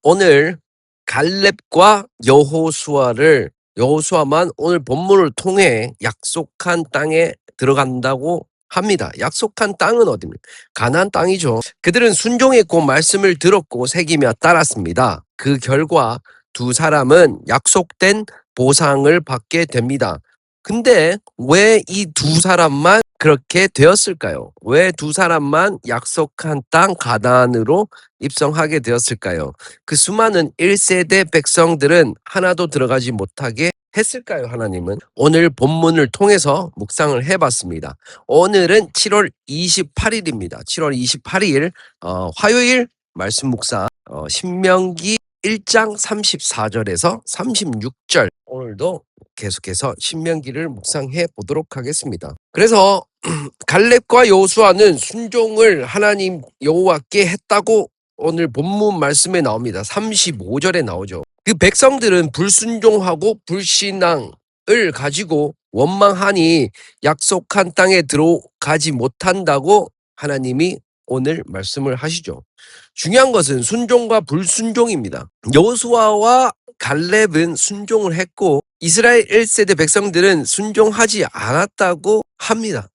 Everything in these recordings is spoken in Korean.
오늘 갈렙과 여호수아만 오늘 본문을 통해 약속한 땅에 들어간다고 합니다. 약속한 땅은 어디입니까? 가나안 땅이죠. 그들은 순종했고 말씀을 들었고 새기며 따랐습니다. 그 결과 두 사람은 약속된 보상을 받게 됩니다. 근데 왜 이 두 사람만 그렇게 되었을까요? 왜 두 사람만 약속한 땅 가나안으로 입성하게 되었을까요? 그 수많은 1세대 백성들은 하나도 들어가지 못하게 했을까요, 하나님은? 오늘 본문을 통해서 묵상을 해봤습니다. 오늘은 7월 28일입니다. 7월 28일 화요일 말씀 묵상 신명기 1장 34절에서 36절 오늘도 계속해서 신명기를 묵상해 보도록 하겠습니다. 그래서 갈렙과 여호수아는 순종을 하나님 여호와께 했다고 오늘 본문 말씀에 나옵니다. 35절에 나오죠. 그 백성들은 불순종하고 불신앙을 가지고 원망하니 약속한 땅에 들어가지 못한다고 하나님이 오늘 말씀을 하시죠. 중요한 것은 순종과 불순종입니다. 여호수아와 갈렙은 순종을 했고 이스라엘 1세대 백성들은 순종하지 않았다고 합니다.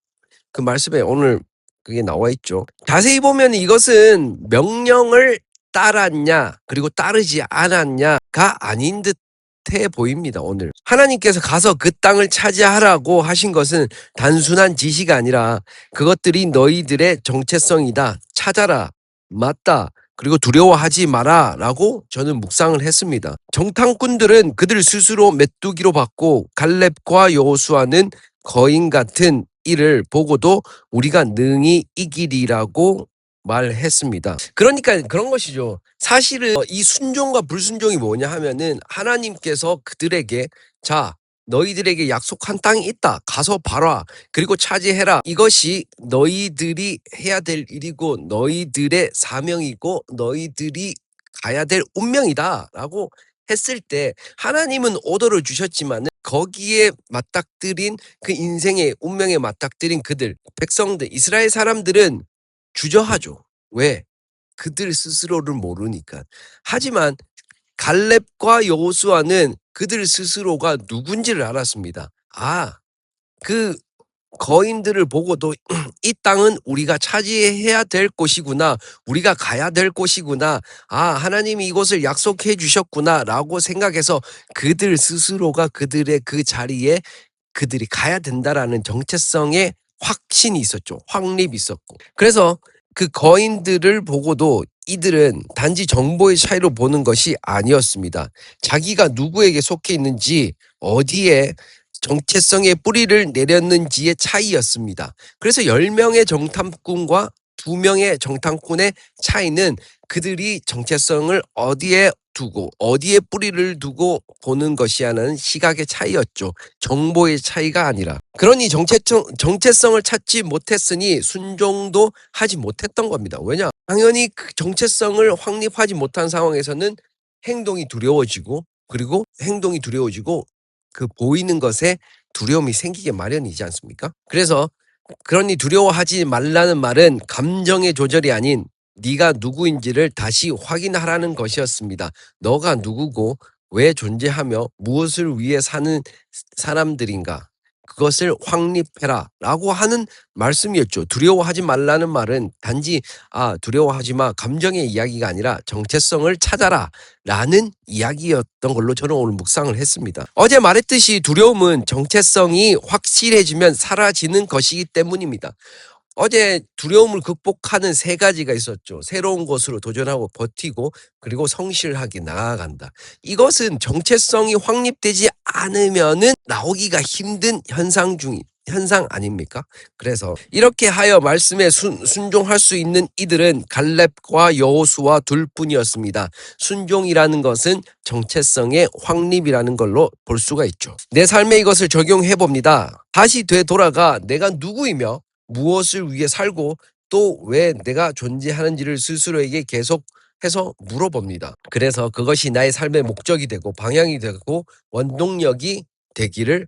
그 말씀에 오늘 그게 나와 있죠. 자세히 보면 이것은 명령을 따랐냐 그리고 따르지 않았냐가 아닌 듯해 보입니다. 오늘 하나님께서 가서 그 땅을 차지하라고 하신 것은 단순한 지시가 아니라 그것들이 너희들의 정체성이다. 찾아라. 맞다. 그리고 두려워하지 마라 라고 저는 묵상을 했습니다. 정탐꾼들은 그들 스스로 메뚜기로 받고 갈렙과 여호수아는 거인 같은 일을 보고도 우리가 능히 이기리라고 말했습니다. 그러니까 그런 것이죠. 사실은 이 순종과 불순종이 뭐냐 하면은 하나님께서 그들에게 자 너희들에게 약속한 땅이 있다. 가서 봐라. 그리고 차지해라. 이것이 너희들이 해야 될 일이고 너희들의 사명이고 너희들이 가야 될 운명이다. 라고 했을 때 하나님은 오더를 주셨지만 거기에 맞닥뜨린 그 인생의 운명에 맞닥뜨린 그들 백성들 이스라엘 사람들은 주저하죠. 왜? 그들 스스로를 모르니까. 하지만 갈렙과 여호수아는 그들 스스로가 누군지를 알았습니다. 그 거인들을 보고도 이 땅은 우리가 차지해야 될 곳이구나. 우리가 가야 될 곳이구나. 하나님이 이곳을 약속해 주셨구나. 라고 생각해서 그들 스스로가 그들의 그 자리에 그들이 가야 된다라는 정체성의 확신이 있었죠. 확립이 있었고. 그래서 그 거인들을 보고도 이들은 단지 정보의 차이로 보는 것이 아니었습니다. 자기가 누구에게 속해 있는지 어디에 정체성의 뿌리를 내렸는지의 차이였습니다. 그래서 10명의 정탐꾼과 2명의 정탐꾼의 차이는 그들이 정체성을 어디에 두고 어디에 뿌리를 두고 보는 것이라는 시각의 차이였죠. 정보의 차이가 아니라. 그러니 정체성을 찾지 못했으니 순종도 하지 못했던 겁니다. 왜냐? 당연히 그 정체성을 확립하지 못한 상황에서는 행동이 두려워지고 그리고 행동이 두려워지고 그 보이는 것에 두려움이 생기게 마련이지 않습니까? 그러니 두려워하지 말라는 말은 감정의 조절이 아닌 네가 누구인지를 다시 확인하라는 것이었습니다. 너가 누구고 왜 존재하며 무엇을 위해 사는 사람들인가? 그것을 확립해라 라고 하는 말씀이었죠. 두려워하지 말라는 말은 단지 두려워하지 마 감정의 이야기가 아니라 정체성을 찾아라 라는 이야기였던 걸로 저는 오늘 묵상을 했습니다. 어제 말했듯이 두려움은 정체성이 확실해지면 사라지는 것이기 때문입니다. 어제 두려움을 극복하는 3가지가 있었죠. 새로운 것으로 도전하고 버티고 그리고 성실하게 나아간다. 이것은 정체성이 확립되지 않으면은 나오기가 힘든 현상 아닙니까? 그래서 이렇게 하여 말씀에 순종할 수 있는 이들은 갈렙과 여호수아 둘뿐이었습니다. 순종이라는 것은 정체성의 확립이라는 걸로 볼 수가 있죠. 내 삶에 이것을 적용해 봅니다. 다시 되돌아가 내가 누구이며 무엇을 위해 살고 또 왜 내가 존재하는지를 스스로에게 계속해서 물어봅니다. 그래서 그것이 나의 삶의 목적이 되고 방향이 되고 원동력이 되기를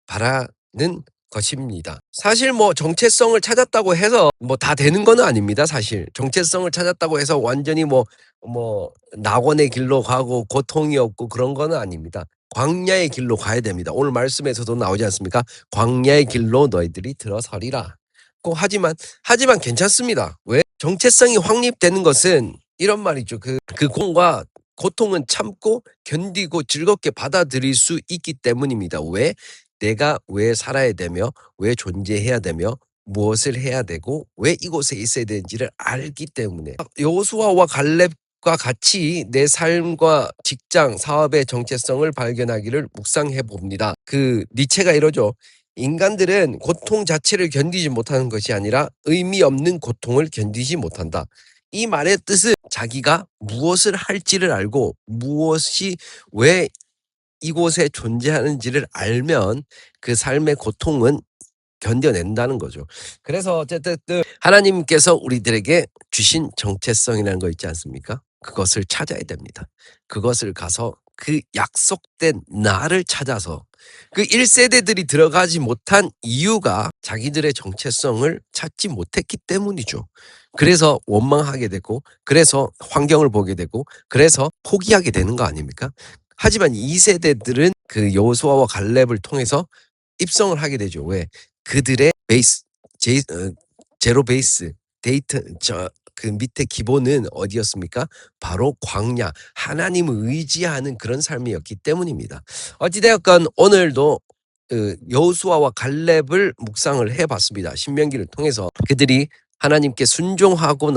바라는 것입니다. 사실 뭐 정체성을 찾았다고 해서 뭐 다 되는 거는 아닙니다. 사실 정체성을 찾았다고 해서 완전히 뭐 낙원의 길로 가고 고통이 없고 그런 거는 아닙니다. 광야의 길로 가야 됩니다. 오늘 말씀에서도 나오지 않습니까? 광야의 길로 너희들이 들어서리라. 하지만 괜찮습니다. 왜? 정체성이 확립되는 것은 이런 말이죠. 그 공과 고통은 참고 견디고 즐겁게 받아들일 수 있기 때문입니다. 왜? 내가 왜 살아야 되며 왜 존재해야 되며 무엇을 해야 되고 왜 이곳에 있어야 되는지를 알기 때문에 여호수아와 갈렙과 같이 내 삶과 직장, 사업의 정체성을 발견하기를 묵상해 봅니다. 니체가 이러죠. 인간들은 고통 자체를 견디지 못하는 것이 아니라 의미 없는 고통을 견디지 못한다. 이 말의 뜻은 자기가 무엇을 할지를 알고 무엇이 왜 이곳에 존재하는지를 알면 그 삶의 고통은 견뎌낸다는 거죠. 그래서 어쨌든 하나님께서 우리들에게 주신 정체성이라는 거 있지 않습니까? 그것을 찾아야 됩니다. 그것을 가서 그 약속된 나를 찾아서 그 1세대들이 들어가지 못한 이유가 자기들의 정체성을 찾지 못했기 때문이죠. 그래서 원망하게 되고 그래서 환경을 보게 되고 그래서 포기하게 되는 거 아닙니까? 하지만 2세대들은 그 여호수아와 갈렙을 통해서 입성을 하게 되죠. 왜? 그들의 제로 베이스 데이터 그 밑에 기본은 어디였습니까? 바로 광야, 하나님을 의지하는 그런 삶이었기 때문입니다. 어찌되었건 오늘도 여호수아와 갈렙을 묵상을 해봤습니다. 신명기를 통해서 그들이 하나님께 순종하고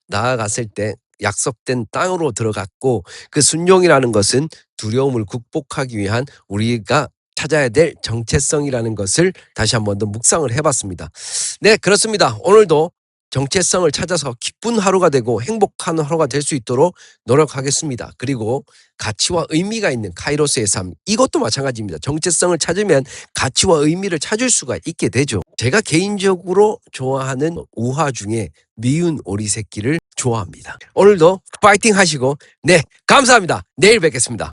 나아갔을 때 약속된 땅으로 들어갔고 그 순종이라는 것은 두려움을 극복하기 위한 우리가 찾아야 될 정체성이라는 것을 다시 한 번 더 묵상을 해봤습니다. 네, 그렇습니다. 오늘도 정체성을 찾아서 기쁜 하루가 되고 행복한 하루가 될 수 있도록 노력하겠습니다. 그리고 가치와 의미가 있는 카이로스의 삶, 이것도 마찬가지입니다. 정체성을 찾으면 가치와 의미를 찾을 수가 있게 되죠. 제가 개인적으로 좋아하는 우화 중에 미운 오리 새끼를 좋아합니다. 오늘도 파이팅 하시고 네, 감사합니다. 내일 뵙겠습니다.